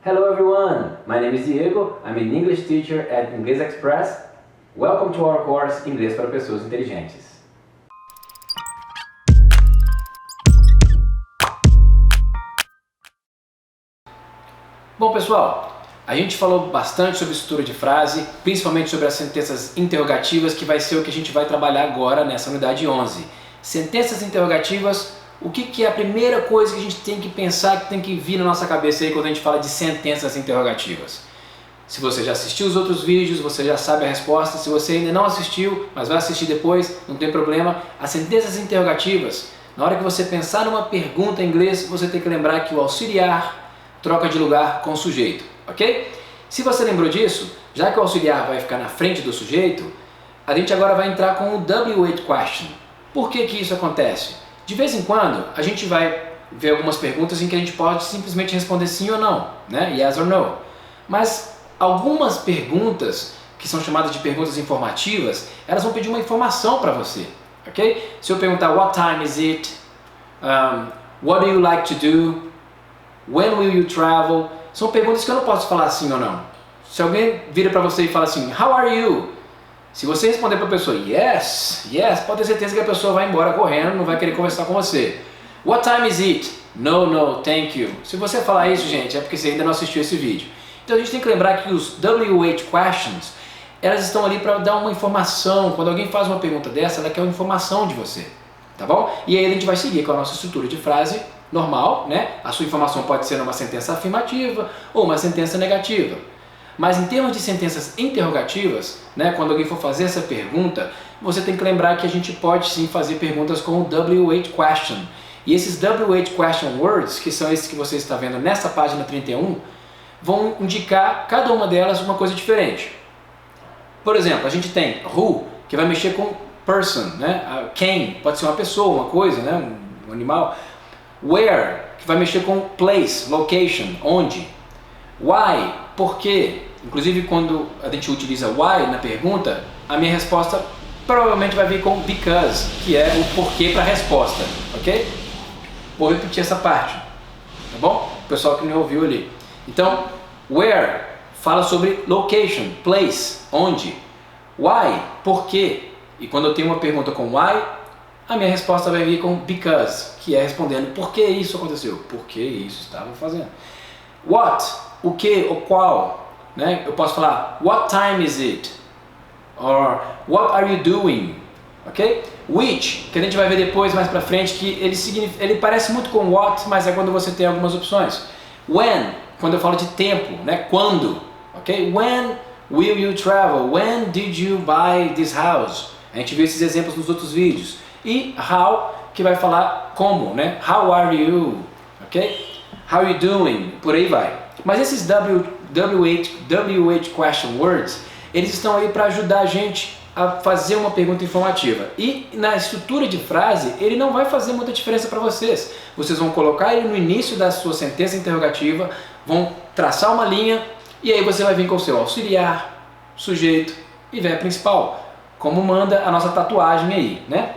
Hello everyone, my name is Diego, I'm an English teacher at English Express. Welcome to our course Inglês para Pessoas Inteligentes. Bom pessoal, a gente falou bastante sobre estrutura de frase, principalmente sobre as sentenças interrogativas, que vai ser o que a gente vai trabalhar agora nessa unidade 11. Sentenças interrogativas, o que é a primeira coisa que a gente tem que pensar, que tem que vir na nossa cabeça aí quando a gente fala de sentenças interrogativas? Se você já assistiu os outros vídeos, você já sabe a resposta. Se você ainda não assistiu, mas vai assistir depois, não tem problema. As sentenças interrogativas, na hora que você pensar numa pergunta em inglês, você tem que lembrar que o auxiliar troca de lugar com o sujeito, ok? Se você lembrou disso, já que o auxiliar vai ficar na frente do sujeito, a gente agora vai entrar com o W8 question. Por que isso acontece? De vez em quando, a gente vai ver algumas perguntas em que a gente pode simplesmente responder sim ou não, né? Yes or no. Mas algumas perguntas, que são chamadas de perguntas informativas, elas vão pedir uma informação para você, ok? Se eu perguntar what time is it, what do you like to do, when will you travel, são perguntas que eu não posso falar sim ou não. Se alguém vira para você e fala assim, how are you? Se você responder para a pessoa yes, pode ter certeza que a pessoa vai embora correndo, não vai querer conversar com você. What time is it? No, thank you. Se você falar isso, gente, é porque você ainda não assistiu esse vídeo. Então a gente tem que lembrar que os W8 questions, elas estão ali para dar uma informação. Quando alguém faz uma pergunta dessa, ela quer uma informação de você, tá bom? E aí a gente vai seguir com a nossa estrutura de frase normal, né? A sua informação pode ser uma sentença afirmativa ou uma sentença negativa. Mas em termos de sentenças interrogativas, né, quando alguém for fazer essa pergunta, você tem que lembrar que a gente pode sim fazer perguntas com o W8 question. E esses W8 question words, que são esses que você está vendo nessa página 31, vão indicar cada uma delas uma coisa diferente. Por exemplo, a gente tem who, que vai mexer com person, né? Quem, pode ser uma pessoa, uma coisa, né? Um animal. Where, que vai mexer com place, location, onde. Why, por quê? Inclusive quando a gente utiliza why na pergunta, a minha resposta provavelmente vai vir com because, que é o porquê para a resposta, ok? Vou repetir essa parte, tá bom? O pessoal que não ouviu ali. Então, where fala sobre location, place, onde. Why, por quê? E quando eu tenho uma pergunta com why, a minha resposta vai vir com because, que é respondendo por que isso aconteceu, por que isso estava fazendo. What, o que ou qual, né? Eu posso falar what time is it? Or what are you doing? Ok? Which, que a gente vai ver depois mais pra frente, que ele parece muito com what, mas é quando você tem algumas opções. When, quando eu falo de tempo, né? Quando, ok? When will you travel? When did you buy this house? A gente viu esses exemplos nos outros vídeos. E how, que vai falar como, né? How are you? Ok? How are you doing? Por aí vai. Mas esses W8 question words, eles estão aí para ajudar a gente a fazer uma pergunta informativa. E na estrutura de frase, ele não vai fazer muita diferença para vocês. Vocês vão colocar ele no início da sua sentença interrogativa, vão traçar uma linha e aí você vai vir com o seu auxiliar, sujeito e verbo principal, como manda a nossa tatuagem aí, né?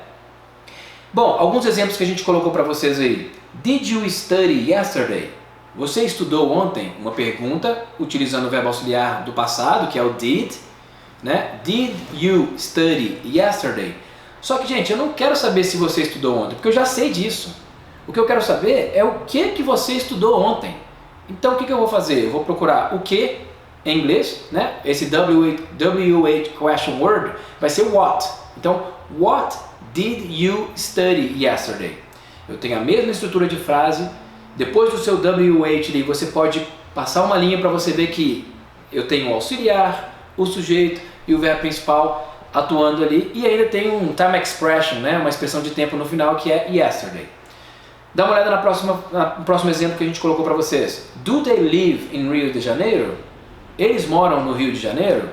Bom, alguns exemplos que a gente colocou para vocês aí. Did you study yesterday? Você estudou ontem? Uma pergunta utilizando o verbo auxiliar do passado, que é o did, né? Did you study yesterday? Só que, gente, eu não quero saber se você estudou ontem, porque eu já sei disso. O que eu quero saber é o que você estudou ontem. Então, o que eu vou fazer? Eu vou procurar o que em inglês, né? Esse W8 question word vai ser what. Então, what did you study yesterday? Eu tenho a mesma estrutura de frase. Depois do seu W8 ali, você pode passar uma linha para você ver que eu tenho o auxiliar, o sujeito e o verbo principal atuando ali. E ainda tem um time expression, né? Uma expressão de tempo no final que é yesterday. Dá uma olhada no próximo exemplo que a gente colocou para vocês. Do they live in Rio de Janeiro? Eles moram no Rio de Janeiro?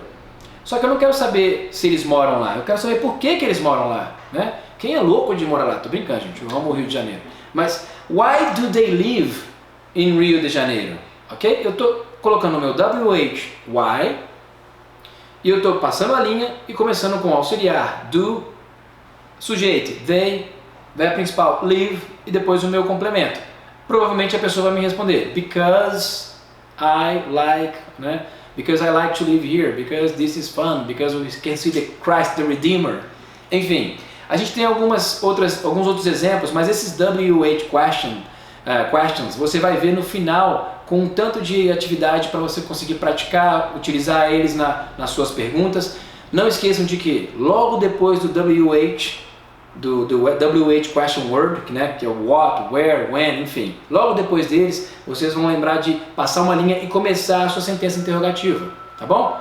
Só que eu não quero saber se eles moram lá. Eu quero saber por que eles moram lá, né? Quem é louco de morar lá? Tô brincando, gente. Eu amo o Rio de Janeiro. Mas why do they live in Rio de Janeiro? Ok? Eu estou colocando o meu WH, why, e eu estou passando a linha e começando com auxiliar, do, sujeito, they, verbo principal, live, e depois o meu complemento. Provavelmente a pessoa vai me responder because I like, né? Because I like to live here, because this is fun, because we can see the Christ the Redeemer. Enfim, a gente tem alguns outros exemplos, mas esses WH questions você vai ver no final com um tanto de atividade para você conseguir praticar, utilizar eles nas suas perguntas. Não esqueçam de que logo depois do WH question word, né, que é o what, where, when, enfim, logo depois deles vocês vão lembrar de passar uma linha e começar a sua sentença interrogativa, tá bom?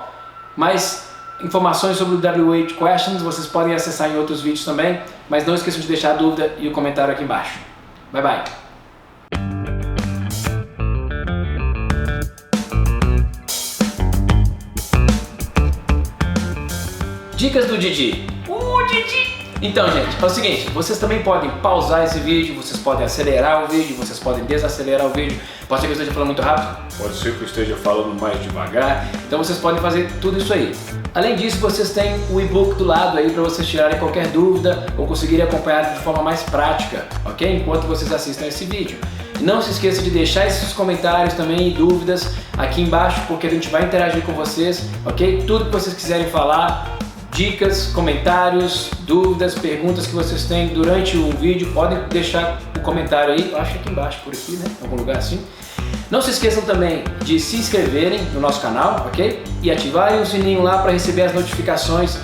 Mas informações sobre o WH questions vocês podem acessar em outros vídeos também, mas não esqueçam de deixar a dúvida e o comentário aqui embaixo. Bye bye! Dicas do Didi. Didi! Então, gente, é o seguinte, vocês também podem pausar esse vídeo, vocês podem acelerar o vídeo, vocês podem desacelerar o vídeo. Pode ser que eu esteja falando muito rápido, pode ser que eu esteja falando mais devagar. Então vocês podem fazer tudo isso aí. Além disso, vocês têm o e-book do lado aí para vocês tirarem qualquer dúvida ou conseguirem acompanhar de forma mais prática, ok? Enquanto vocês assistem esse vídeo. Não se esqueça de deixar esses comentários também e dúvidas aqui embaixo, porque a gente vai interagir com vocês, ok? Tudo que vocês quiserem falar, dicas, comentários, dúvidas, perguntas que vocês têm durante o vídeo, podem deixar um comentário aí, eu acho que aqui embaixo, por aqui, né? Em algum lugar assim. Não se esqueçam também de se inscreverem no nosso canal, ok? E ativarem o sininho lá para receber as notificações.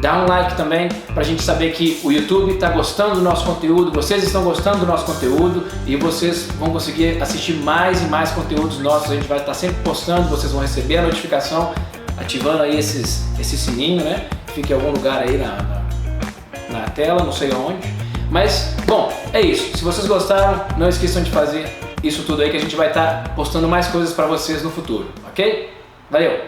Dá um like também para a gente saber que o YouTube está gostando do nosso conteúdo, vocês estão gostando do nosso conteúdo e vocês vão conseguir assistir mais e mais conteúdos nossos. A gente vai estar sempre postando, vocês vão receber a notificação ativando aí esse sininho, né? Fica em algum lugar aí na tela, não sei onde. Mas, bom, é isso. Se vocês gostaram, não esqueçam de fazer isso tudo aí que a gente vai estar postando mais coisas para vocês no futuro, ok? Valeu!